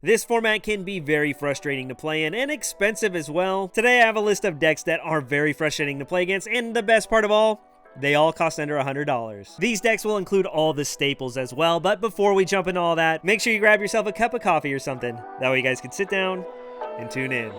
This format can be very frustrating to play in and expensive as well. Today I have a list of decks that are very frustrating to play against, and the best part of all, they all cost under $100. These decks will include all the staples as well, but before we jump into all that, make sure you grab yourself a cup of coffee or something. That way you guys can sit down and tune in.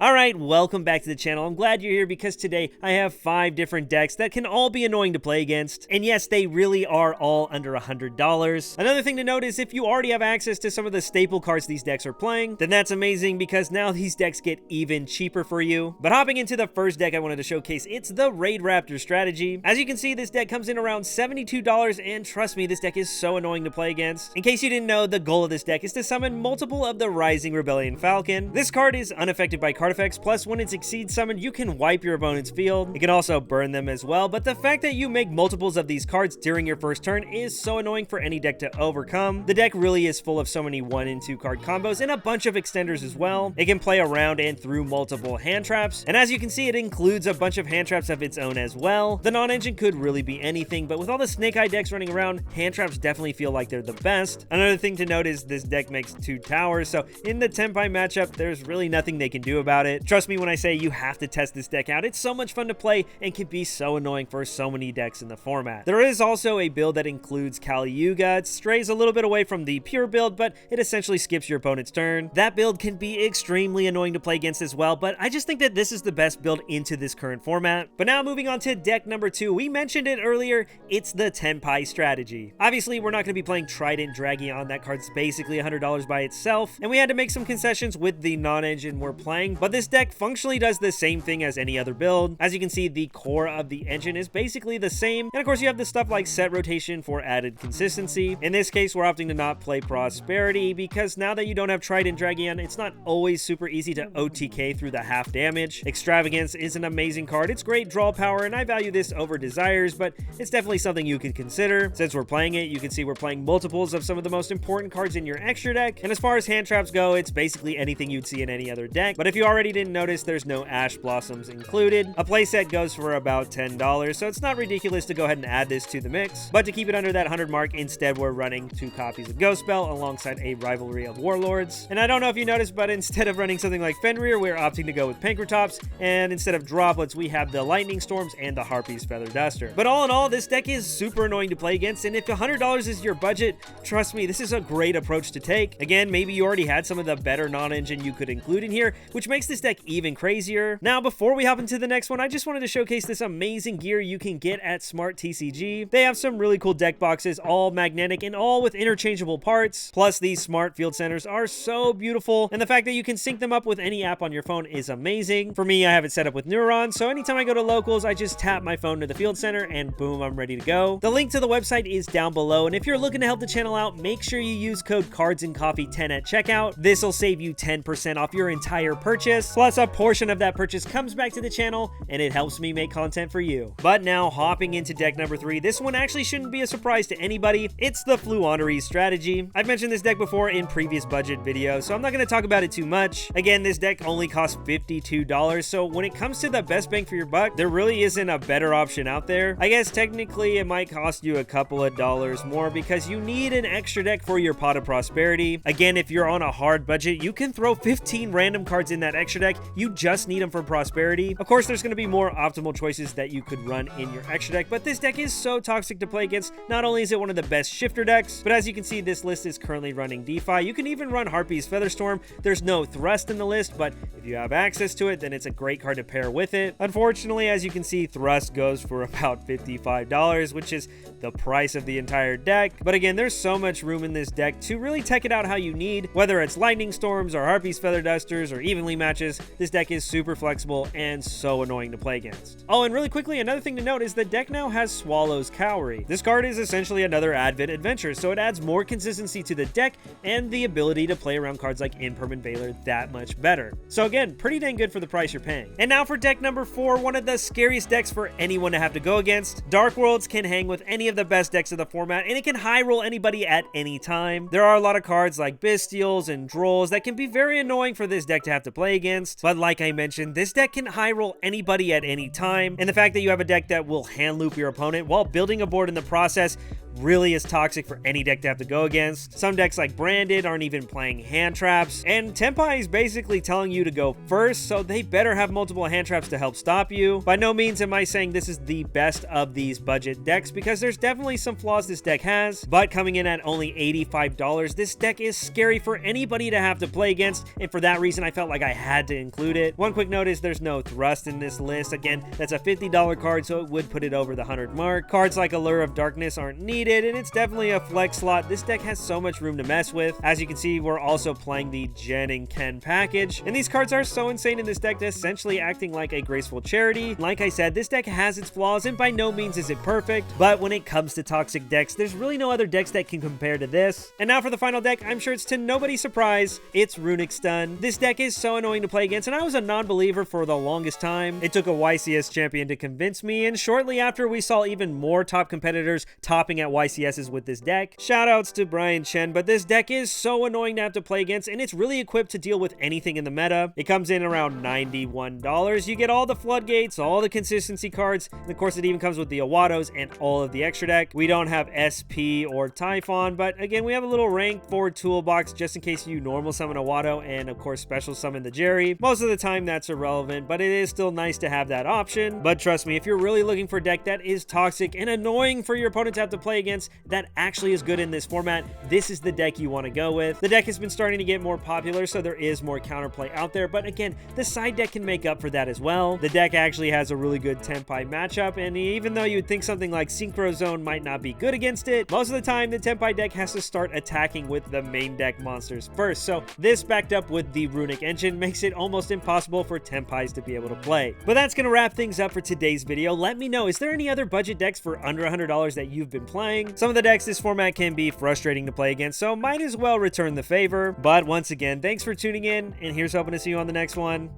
Alright, welcome back to the channel. I'm glad you're here because today I have 5 different decks that can all be annoying to play against. And yes, they really are all under $100. Another thing to note is if you already have access to some of the staple cards these decks are playing, then that's amazing because now these decks get even cheaper for you. But hopping into the first deck I wanted to showcase, it's the Raidraptor strategy. As you can see, this deck comes in around $72, and trust me, this deck is so annoying to play against. In case you didn't know, the goal of this deck is to summon multiple of the Rising Rebellion Falcon. This card is unaffected by card effects, plus when it succeeds summoned, you can wipe your opponent's field. You can also burn them as well, but the fact that you make multiples of these cards during your first turn is so annoying for any deck to overcome. The deck really is full of so many 1 and 2 card combos and a bunch of extenders as well. It can play around and through multiple hand traps, and as you can see, it includes a bunch of hand traps of its own as well. The non-engine could really be anything, but with all the Snake Eye decks running around, hand traps definitely feel like they're the best. Another thing to note is this deck makes 2 towers, so in the Tenpai matchup, there's really nothing they can do about it. Trust me when I say you have to test this deck out. It's so much fun to play and can be so annoying for so many decks in the format. There is also a build that includes Kali Yuga. It strays a little bit away from the pure build, but it essentially skips your opponent's turn. That build can be extremely annoying to play against as well, but I just think that this is the best build into this current format. But now moving on to deck number 2, we mentioned it earlier, it's the Tenpai strategy. Obviously, we're not going to be playing Trident Dragion. That card's basically $100 by itself, and we had to make some concessions with the non-engine we're playing, but this deck functionally does the same thing as any other build. As you can see, the core of the engine is basically the same, and of course you have the stuff like set rotation for added consistency. In this case, we're opting to not play Prosperity because now that you don't have Trident Dragion, it's not always super easy to OTK through the half damage. Extravagance is an amazing card. It's great draw power, and I value this over Desires, but it's definitely something you can consider. Since we're playing it, you can see we're playing multiples of some of the most important cards in your extra deck, and as far as hand traps go, it's basically anything you'd see in any other deck. But if you already didn't notice, there's no Ash Blossoms included. A playset goes for about $10, so it's not ridiculous to go ahead and add this to the mix. But to keep it under that 100 mark, instead we're running 2 copies of Ghost Spell alongside a Rivalry of Warlords. And I don't know if you noticed, but instead of running something like Fenrir, we're opting to go with Pankratops, and instead of Droplets, we have the Lightning Storms and the Harpy's Feather Duster. But all in all, this deck is super annoying to play against, and if $100 is your budget, trust me, this is a great approach to take. Again, maybe you already had some of the better non-engine you could include in here, which makes this deck even crazier. Now, before we hop into the next one, I just wanted to showcase this amazing gear you can get at Smart.TCG. They have some really cool deck boxes, all magnetic and all with interchangeable parts. Plus, these smart field centers are so beautiful, and the fact that you can sync them up with any app on your phone is amazing. For me, I have it set up with Neuron, so anytime I go to locals, I just tap my phone to the field center and boom, I'm ready to go. The link to the website is down below, and if you're looking to help the channel out, make sure you use code Cards&Coffee10 at checkout. This will save you 10% off your entire purchase, plus a portion of that purchase comes back to the channel, and it helps me make content for you. But now, hopping into deck number 3, this one actually shouldn't be a surprise to anybody. It's the Floowandereeze strategy. I've mentioned this deck before in previous budget videos, so I'm not going to talk about it too much. Again, this deck only costs $52, so when it comes to the best bang for your buck, there really isn't a better option out there. I guess technically it might cost you a couple of dollars more because you need an extra deck for your Pot of Prosperity. Again, if you're on a hard budget, you can throw 15 random cards in that extra deck. You just need them for Prosperity. Of course, there's going to be more optimal choices that you could run in your extra deck, but this deck is so toxic to play against. Not only is it one of the best shifter decks, but as you can see, this list is currently running DeFi. You can even run Harpy's Featherstorm. There's no Thrust in the list, but if you have access to it, then it's a great card to pair with it. Unfortunately, as you can see, Thrust goes for about $55, which is the price of the entire deck. But again, there's so much room in this deck to really tech it out how you need, whether it's Lightning Storms or Harpy's Feather Dusters or Evenly Matches. because this deck is super flexible and so annoying to play against. Oh, and really quickly, another thing to note is the deck now has Swallow's Cowrie. This card is essentially another Advent Adventure, so it adds more consistency to the deck and the ability to play around cards like Impermanent Veiler that much better. So again, pretty dang good for the price you're paying. And now for deck number 4, one of the scariest decks for anyone to have to go against. Dark Worlds can hang with any of the best decks of the format, and it can high roll anybody at any time. There are a lot of cards like Bestials and Drolls that can be very annoying for this deck to have to play against, but like I mentioned, this deck can high roll anybody at any time, and the fact that you have a deck that will hand loop your opponent while building a board in the process really is toxic for any deck to have to go against. Some decks like Branded aren't even playing hand traps, and Tenpai is basically telling you to go first, so they better have multiple hand traps to help stop you. By no means am I saying this is the best of these budget decks, because there's definitely some flaws this deck has, but coming in at only $85, this deck is scary for anybody to have to play against, and for that reason I felt like I had to include it. One quick note is there's no Thrust in this list. Again, that's a $50 card, so it would put it over the 100 mark. Cards like Allure of Darkness aren't needed, and it's definitely a flex slot. This deck has so much room to mess with. As you can see, we're also playing the Jen and Ken package, and these cards are so insane in this deck, essentially acting like a graceful charity. Like I said, this deck has its flaws, and by no means is it perfect, but when it comes to toxic decks, there's really no other decks that can compare to this. And now for the final deck, I'm sure it's to nobody's surprise, it's Runick Stun. This deck is so annoying to play against, and I was a non-believer for the longest time. It took a YCS champion to convince me, and shortly after, we saw even more top competitors topping at YCSs with this deck. Shoutouts to Brian Chen, but this deck is so annoying to have to play against, and it's really equipped to deal with anything in the meta. It comes in around $91. You get all the floodgates, all the consistency cards, and of course it even comes with the Awados and all of the extra deck. We don't have SP or Typhon, but again, we have a little rank 4 toolbox just in case you normal summon Awado and of course special summon the Jerry. Most of the time that's irrelevant, but it is still nice to have that option. But trust me, if you're really looking for a deck that is toxic and annoying for your opponent to have to play against, that actually is good in this format, this is the deck you want to go with. The deck has been starting to get more popular, so there is more counterplay out there, but again, the side deck can make up for that as well. The deck actually has a really good Tenpai matchup, and even though you'd think something like Synchro Zone might not be good against it, most of the time the Tenpai deck has to start attacking with the main deck monsters first, so this backed up with the Runick engine makes it almost impossible for Tenpais to be able to play. But that's going to wrap things up for today's video. Let me know, is there any other budget decks for under $100 that you've been playing? Some of the decks this format can be frustrating to play against, so might as well return the favor. But once again, thanks for tuning in, and here's hoping to see you on the next one.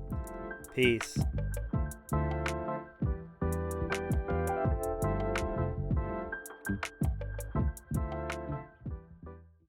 Peace.